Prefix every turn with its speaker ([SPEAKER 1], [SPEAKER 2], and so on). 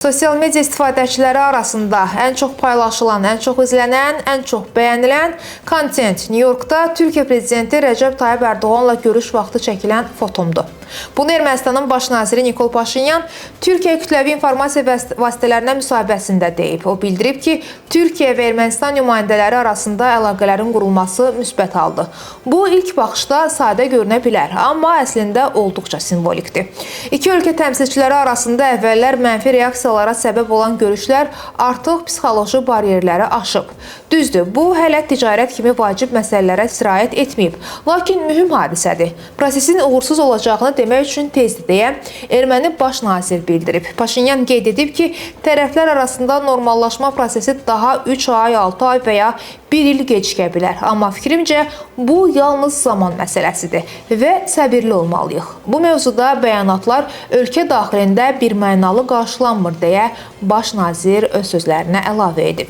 [SPEAKER 1] Sosial media istifadəçiləri arasında ən çox paylaşılan, ən çox izlənən, ən çox bəyənilən kontent New Yorkda Türkiyə prezidenti Rəcəb Tayyib Ərdoğanla görüş vaxtı çəkilən fotomdur. Bunu Ermənistanın baş naziri Nikol Paşinyan Türkiyə kütləvi informasiya vasitələrinə müsahibəsində deyib. O bildirib ki, Türkiyə və Ermənistan nümayəndələri arasında əlaqələrin qurulması müsbət haldır. Bu ilk baxışda sadə görünə bilər, amma əslində olduqca simvolikdir. İki ölkə təmsilçiləri arasında əvvəllər mənfi reaksiyalara səbəb olan görüşlər artıq psixoloji bariyerləri aşıb. Düzdür, bu hələ ticarət kimi vacib məsələlərə sirayət etməyib, lakin mühüm hadisədir. Prosesin uğursuz olacağını demək üçün tezdir deyə erməni baş nazir bildirib. Paşinyan qeyd edib ki, tərəflər arasında normallaşma prosesi daha 3 ay, 6 ay və ya 1 il gecikə bilər. Amma fikrimcə bu yalnız zaman məsələsidir və səbirli olmalıyıq. Bu mövzuda bəyanatlar ölkə daxilində birmənalı qarşılanmır deyə baş nazir öz sözlərinə əlavə edib.